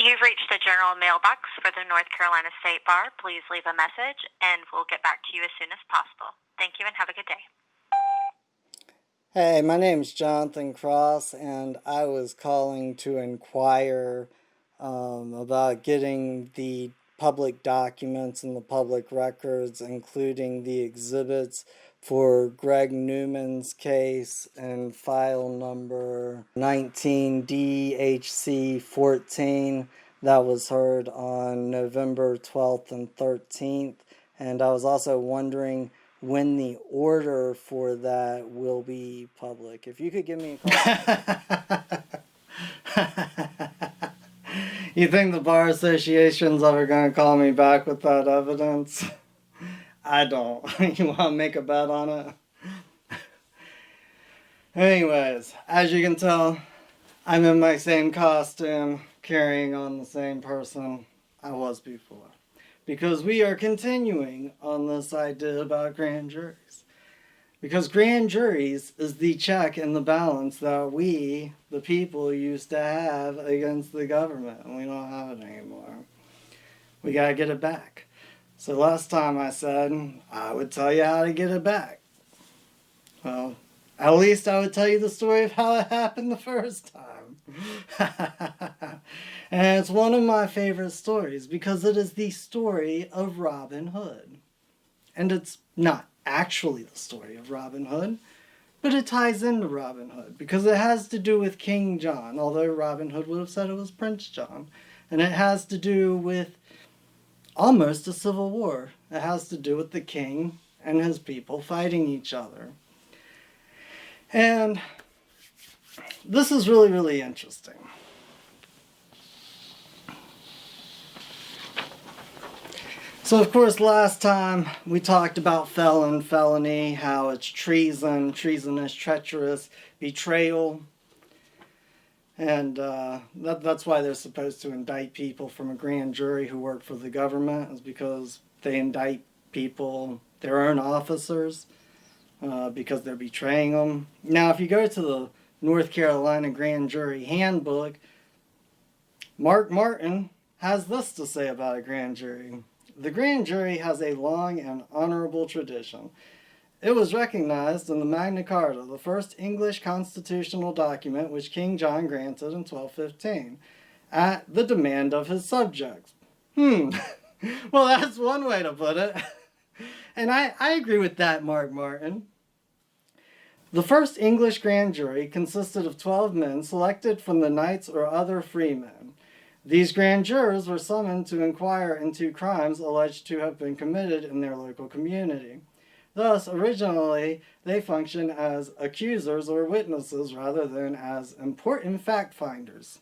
You've reached the general mailbox for the North Carolina State Bar. Please leave a message, and we'll get back to you as soon as possible. Thank you, and have a good day. Hey, my name's Jonathan Cross, and I was calling to inquire about getting the public documents and the public records, including the exhibits for Greg Newman's case and file number 19DHC14 that was heard on November 12th and 13th. And I was also wondering when the order for that will be public. If you could give me a call. You think the Bar Association's ever going to call me back with that evidence? I don't. You want to make a bet on it? Anyways, as you can tell, I'm in my same costume, carrying on the same person I was before. Because we are continuing on this idea about grand juries. Because grand juries is the check and the balance that we, the people, used to have against the government. And we don't have it anymore. We gotta get it back. So last time I said I would tell you how to get it back. Well, at least I would tell you the story of how it happened the first time. And it's one of my favorite stories because it is the story of Robin Hood. And it's not actually the story of Robin Hood, but it ties into Robin Hood because it has to do with King John, although Robin Hood would have said it was Prince John. And it has to do with almost a civil war. It has to do with the king and his people fighting each other. And this is really, really interesting. So, of course, last time we talked about felony, how it's treason, treasonous, treacherous, betrayal. And that's why they're supposed to indict people from a grand jury who work for the government, is because they indict people, their own officers, because they're betraying them. Now, if you go to the North Carolina Grand Jury Handbook, Mark Martin has this to say about a grand jury. The grand jury has a long and honorable tradition. It was recognized in the Magna Carta, the first English constitutional document which King John granted in 1215, at the demand of his subjects. Well, that's one way to put it. And I agree with that, Mark Martin. The first English grand jury consisted of 12 men selected from the knights or other freemen. These grand jurors were summoned to inquire into crimes alleged to have been committed in their local community. Thus, originally, they functioned as accusers or witnesses rather than as important fact-finders.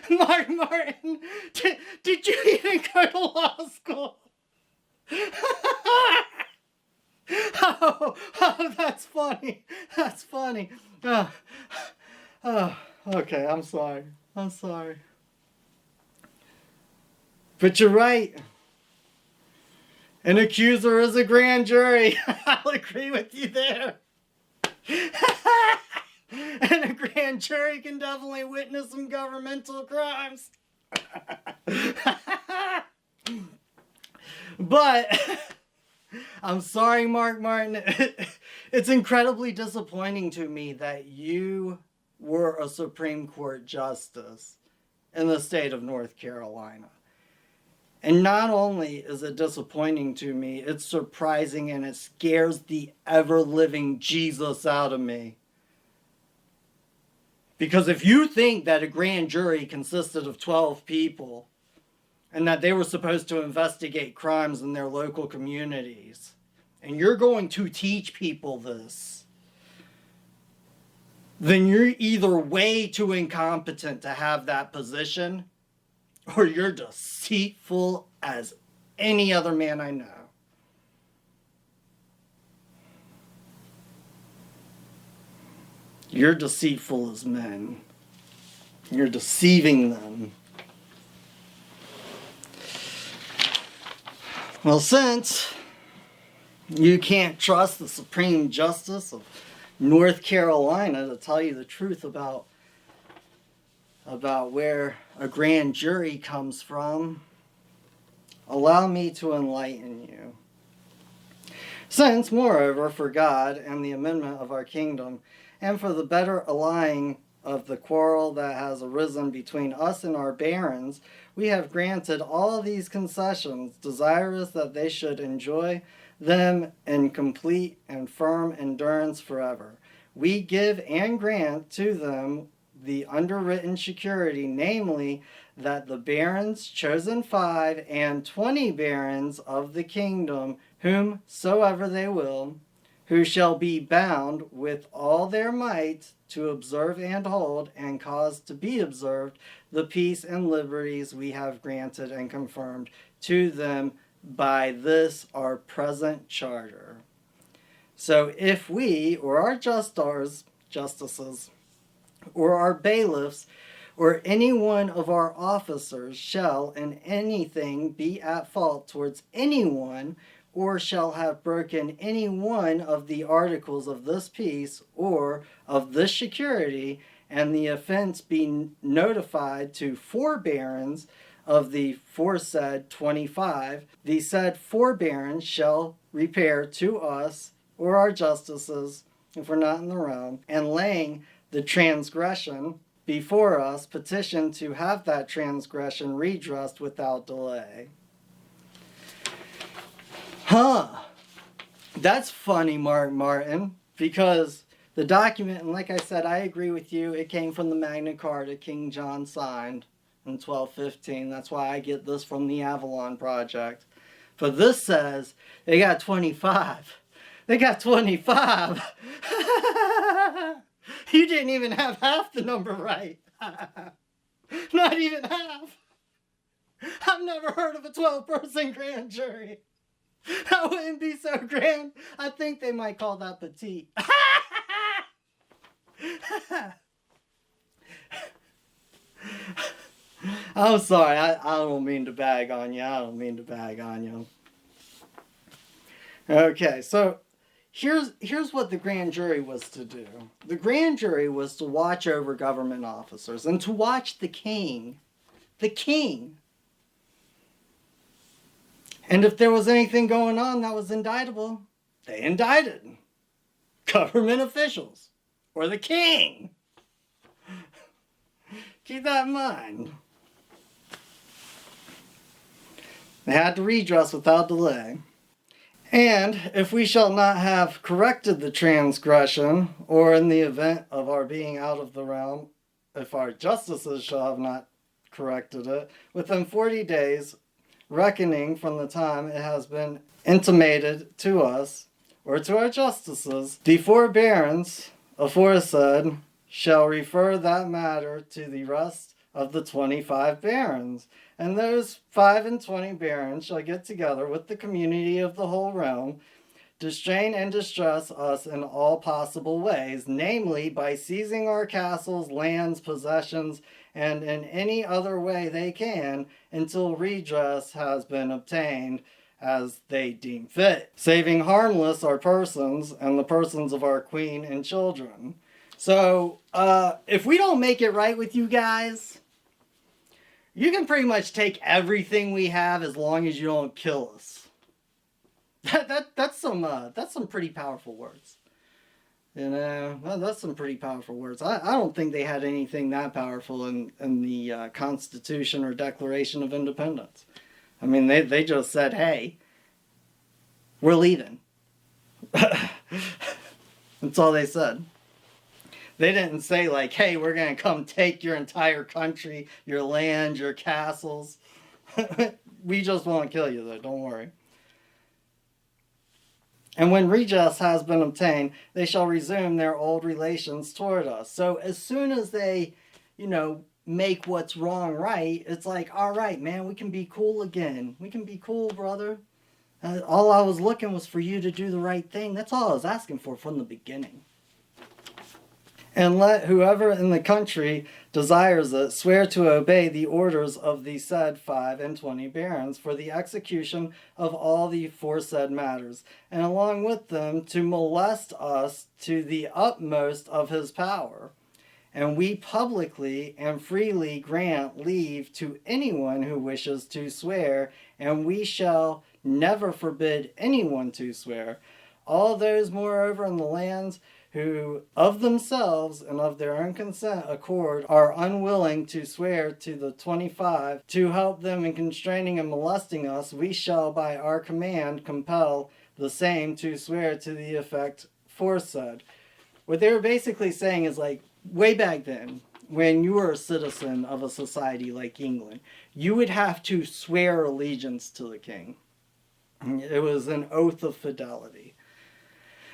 Mark Martin, did you even go to law school? Oh, that's funny. That's funny. Okay, I'm sorry. But you're right. An accuser is a grand jury. I'll agree with you there. And a grand jury can definitely witness some governmental crimes. But I'm sorry, Mark Martin. It's incredibly disappointing to me that you were a Supreme Court justice in the state of North Carolina. And not only is it disappointing to me, it's surprising and it scares the ever-living Jesus out of me. Because if you think that a grand jury consisted of 12 people and that they were supposed to investigate crimes in their local communities, and you're going to teach people this, then you're either way too incompetent to have that position, or you're deceitful as any other man I know. You're deceitful as men. You're deceiving them. Well, since You can't trust the Supreme Justice of North Carolina to tell you the truth about where a grand jury comes from. Allow me to enlighten you. Since, moreover, for God and the amendment of our kingdom, and for the better allaying of the quarrel that has arisen between us and our barons, we have granted all these concessions, desirous that they should enjoy them in complete and firm endurance forever. We give and grant to them the underwritten security, namely, that the barons, chosen 5 and 20 barons of the kingdom, whomsoever they will, who shall be bound with all their might to observe and hold, and cause to be observed, the peace and liberties we have granted and confirmed to them by this our present charter. So if we, or our justices, or our bailiffs, or any one of our officers shall in anything be at fault towards anyone, or shall have broken any one of the articles of this peace or of this security, and the offense be notified to 4 barons of the foresaid 25, the said 4 barons shall repair to us or our justices, if we're not in the realm, and laying the transgression before us, petition to have that transgression redressed without delay. That's funny, Mark Martin, because the document, and like I said, I agree with you, it came from the Magna Carta King John signed in 1215. That's why I get this from the Avalon Project. But this says they got 25. They got 25. You didn't even have half the number right. Not even half. I've never heard of a 12-person grand jury. That wouldn't be so grand. I think they might call that petite. I'm sorry. I don't mean to bag on you. Okay, so here's what the grand jury was to do. The grand jury was to watch over government officers and to watch the king. The king. And if there was anything going on that was indictable, they indicted government officials or the king. Keep that in mind. They had to redress without delay. And if we shall not have corrected the transgression, or in the event of our being out of the realm, if our justices shall have not corrected it, within 40 days, reckoning from the time it has been intimated to us, or to our justices, the 4 barons aforesaid shall refer that matter to the rest of the 25 barons, and those 5 and 20 barons shall get together with the community of the whole realm, distrain and distress us in all possible ways, namely by seizing our castles, lands, possessions, and in any other way they can, until redress has been obtained as they deem fit, saving harmless our persons and the persons of our queen and children. So, if we don't make it right with you guys, you can pretty much take everything we have as long as you don't kill us. That's some pretty powerful words. You know, that's some pretty powerful words. I don't think they had anything that powerful in the Constitution or Declaration of Independence. I mean, they just said, hey, we're leaving. That's all they said. They didn't say like, hey, we're going to come take your entire country, your land, your castles. We just won't kill you though, don't worry. And when redress has been obtained, they shall resume their old relations toward us. So as soon as they, make what's wrong right, it's like, all right, man, we can be cool again. We can be cool, brother. All I was looking was for you to do the right thing. That's all I was asking for from the beginning. And let whoever in the country desires it swear to obey the orders of the said 25 barons for the execution of all the aforesaid matters, and along with them to molest us to the utmost of his power. And we publicly and freely grant leave to anyone who wishes to swear, and we shall never forbid anyone to swear. All those, moreover, in the lands who of themselves and of their own consent accord are unwilling to swear to the 25 to help them in constraining and molesting us, we shall by our command compel the same to swear to the effect foresaid. What they were basically saying is, like, way back then, when you were a citizen of a society like England, you would have to swear allegiance to the king. It was an oath of fidelity.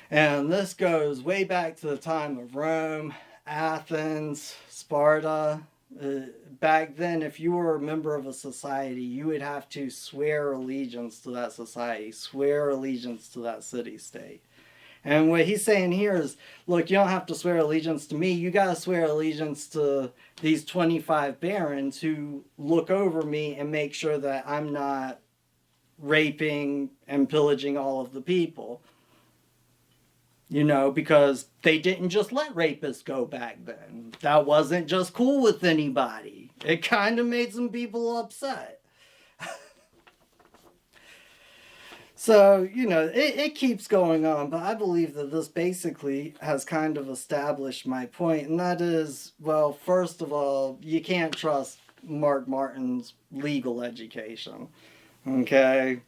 And this goes way back to the time of Rome, Athens, Sparta. Back then, if you were a member of a society, you would have to swear allegiance to that society, swear allegiance to that city-state. And what he's saying here is, look, you don't have to swear allegiance to me. You got to swear allegiance to these 25 barons who look over me and make sure that I'm not raping and pillaging all of the people. You know, because they didn't just let rapists go back then. That wasn't just cool with anybody. It kind of made some people upset. So, you know, it keeps going on, but I believe that this basically has kind of established my point, and that is, well, first of all, you can't trust Mark Martin's legal education. Okay?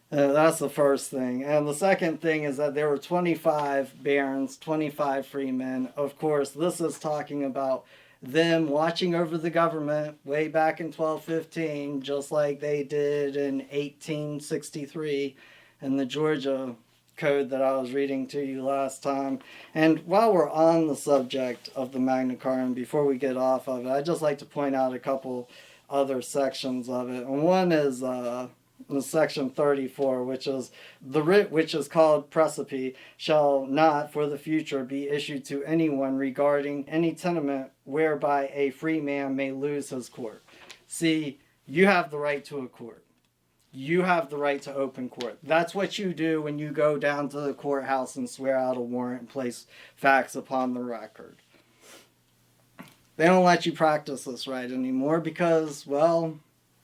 That's the first thing. And the second thing is that there were 25 barons, 25 freemen. Of course, this is talking about them watching over the government way back in 1215, just like they did in 1863 in the Georgia Code that I was reading to you last time. And while we're on the subject of the Magna Carta, and before we get off of it, I'd just like to point out a couple other sections of it. And one is in section 34, which is the writ which is called precipice shall not for the future be issued to anyone regarding any tenement whereby a free man may lose his court. See, you have the right to a court. You have the right to open court. That's what you do when you go down to the courthouse and swear out a warrant and place facts upon the record. They don't let you practice this right anymore because, well,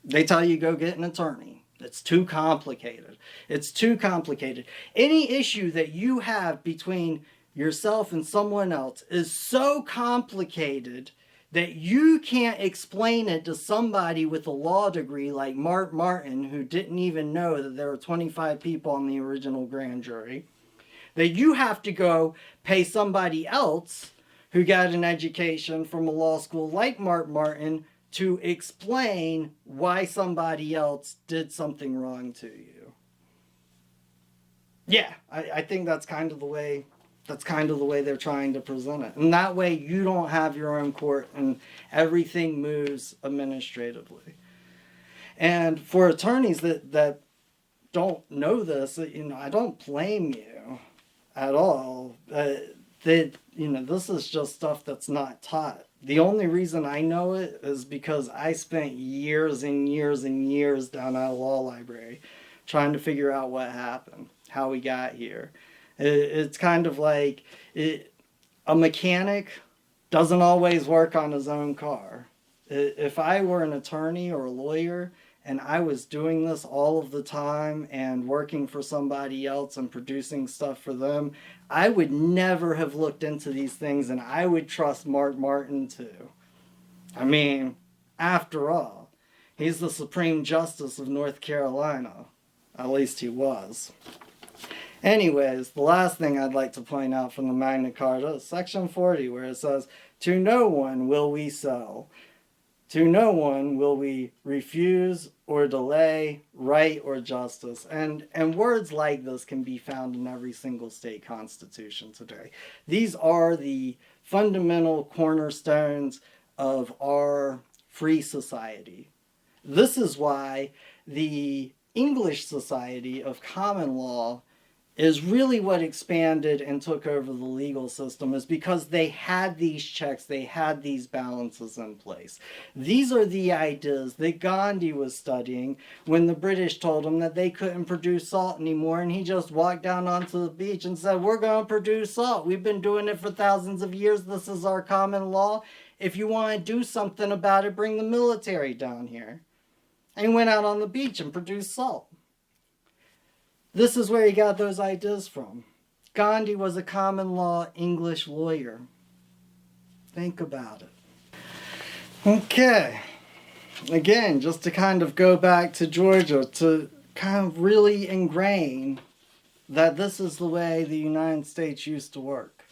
they tell you go get an attorney. It's too complicated. It's too complicated. Any issue that you have between yourself and someone else is so complicated that you can't explain it to somebody with a law degree like Mark Martin, who didn't even know that there were 25 people on the original grand jury, that you have to go pay somebody else who got an education from a law school like Mark Martin to explain why somebody else did something wrong to you. Yeah, I think that's kind of the way they're trying to present it. And that way you don't have your own court and everything moves administratively. And for attorneys that don't know this, you know, I don't blame you at all. This is just stuff that's not taught. The only reason I know it is because I spent years and years and years down at a law library trying to figure out what happened, how we got here. It's kind of like a mechanic doesn't always work on his own car. If I were an attorney or a lawyer and I was doing this all of the time and working for somebody else and producing stuff for them, I would never have looked into these things, and I would trust Mark Martin too. I mean, after all, he's the Supreme Justice of North Carolina. At least he was. Anyways, the last thing I'd like to point out from the Magna Carta is Section 40, where it says, "To no one will we sell. To no one will we refuse or delay right or justice." And words like this can be found in every single state constitution today. These are the fundamental cornerstones of our free society. This is why the English Society of Common Law is really what expanded and took over the legal system, is because they had these checks, they had these balances in place. These are the ideas that Gandhi was studying when the British told him that they couldn't produce salt anymore, and he just walked down onto the beach and said, we're going to produce salt. We've been doing it for thousands of years. This is our common law. If you want to do something about it, bring the military down here. And he went out on the beach and produced salt. This is where he got those ideas from. Gandhi was a common law English lawyer. Think about it. Okay. Again, just to kind of go back to Georgia, to kind of really ingrain that this is the way the United States used to work.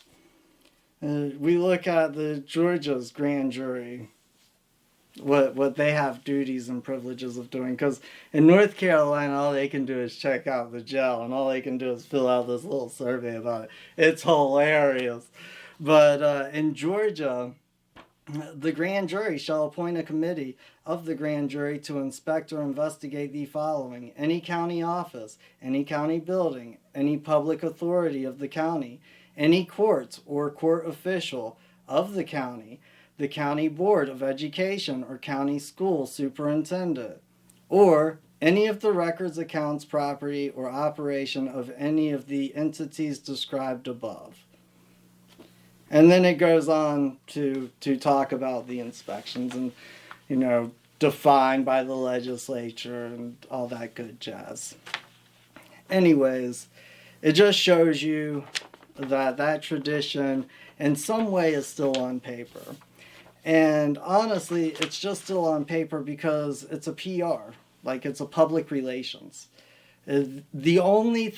We look at the Georgia's grand jury, what they have duties and privileges of doing, because in North Carolina all they can do is check out the jail, and all they can do is fill out this little survey about it. It's hilarious. But in Georgia, the grand jury shall appoint a committee of the grand jury to inspect or investigate the following: any county office, any county building, any public authority of the county, any courts or court official of the county board of education or county school superintendent, or any of the records, accounts, property, or operation of any of the entities described above. And then it goes on to talk about the inspections and, defined by the legislature and all that good jazz. Anyways, it just shows you that tradition in some way is still on paper. And honestly, it's just still on paper because it's a PR, like it's a public relations. The only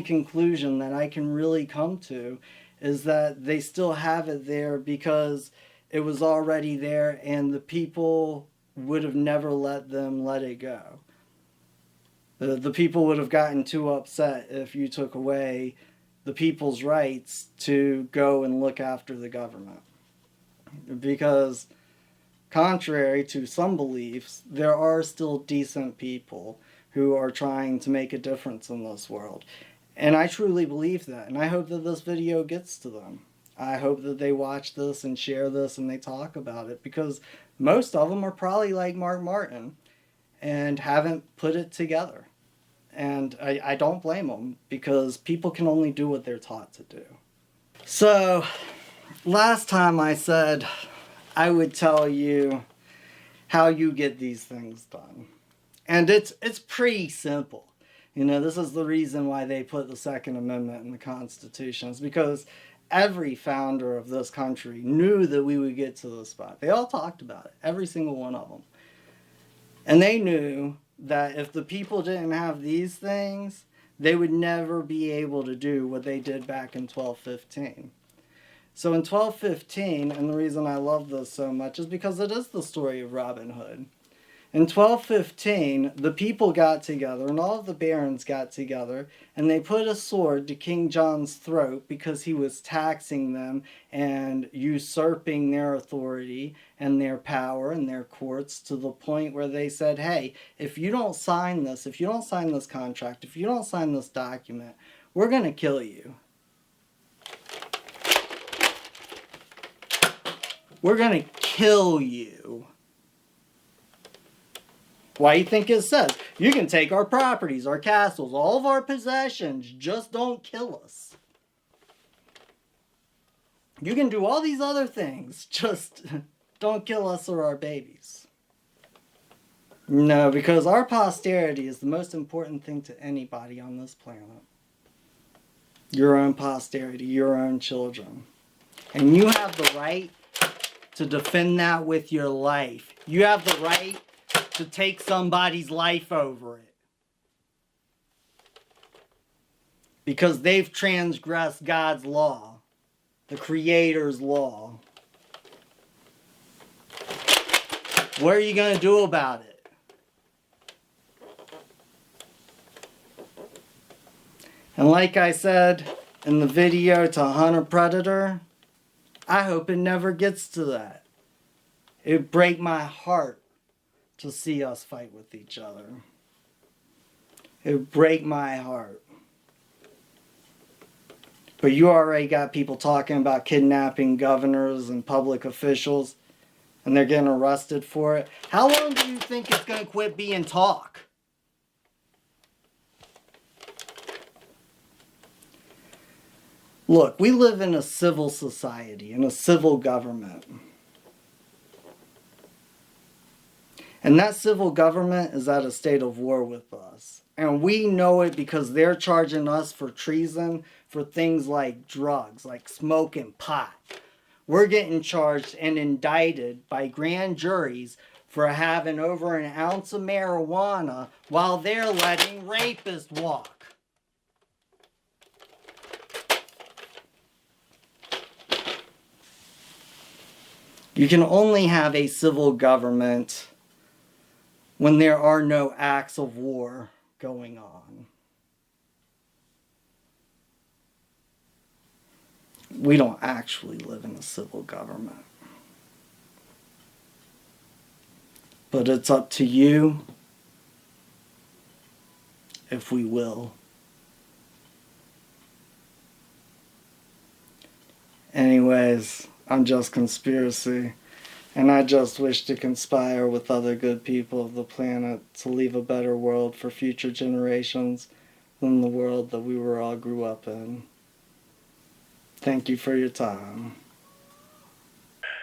conclusion that I can really come to is that they still have it there because it was already there and the people would have never let it go. The people would have gotten too upset if you took away the people's rights to go and look after the government. Because contrary to some beliefs, there are still decent people who are trying to make a difference in this world. And I truly believe that, and I hope that this video gets to them. I hope that they watch this and share this and they talk about it, because most of them are probably like Mark Martin and haven't put it together. And I don't blame them, because people can only do what they're taught to do. So, last time I said I would tell you how you get these things done. And it's pretty simple. This is the reason why they put the Second Amendment in the Constitution. It's because every founder of this country knew that we would get to this spot. They all talked about it, every single one of them. And they knew that if the people didn't have these things, they would never be able to do what they did back in 1215. So in 1215, and the reason I love this so much is because it is the story of Robin Hood. In 1215, the people got together, and all of the barons got together, and they put a sword to King John's throat because he was taxing them and usurping their authority and their power and their courts, to the point where they said, hey, if you don't sign this contract, if you don't sign this document, we're going to kill you. We're going to kill you. Why do you think it says? You can take our properties, our castles, all of our possessions, just don't kill us. You can do all these other things, just don't kill us or our babies. No, because our posterity is the most important thing to anybody on this planet. Your own posterity, your own children. And you have the right to defend that with your life. You have the right to take somebody's life over it. Because they've transgressed God's law, the Creator's law. What are you going to do about it? And like I said in the video to Hunt a Predator, I hope it never gets to that. It would break my heart to see us fight with each other. It would break my heart. But you already got people talking about kidnapping governors and public officials, and they're getting arrested for it. How long do you think it's going to quit being talk? Look, we live in a civil society, in a civil government. And that civil government is at a state of war with us. And we know it because they're charging us for treason for things like drugs, like smoking pot. We're getting charged and indicted by grand juries for having over an ounce of marijuana while they're letting rapists walk. You can only have a civil government when there are no acts of war going on. We don't actually live in a civil government. But it's up to you if we will. Anyways, I'm just conspiracy. And I just wish to conspire with other good people of the planet to leave a better world for future generations than the world that we were all grew up in. Thank you for your time.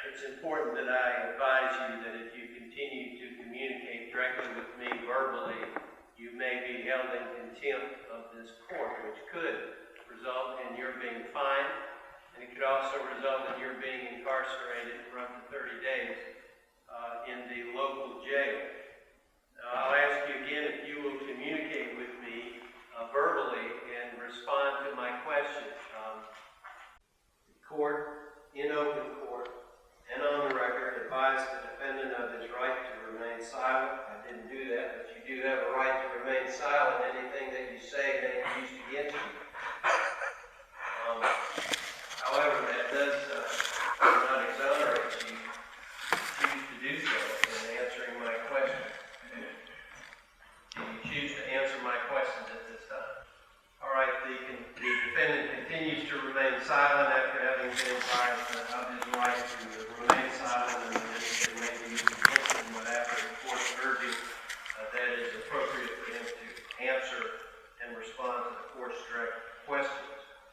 It's important that I advise you that if you continue to communicate directly with me verbally, you may be held in contempt of this court, which could result in your being fined, and it could also result in your being incarcerated for up to 30 days in the local jail. Now, I'll ask you again if you will communicate with me verbally and respond to my questions. Court, in open court, and on the record, advise the defendant of his right to remain silent. I didn't do that, but you do have a right to remain silent. Anything that you say may be used against you. However, that does not exonerate you choose to do so in answering my question. Do you choose to answer my questions at this time? All right, the defendant continues to remain silent after having been advised.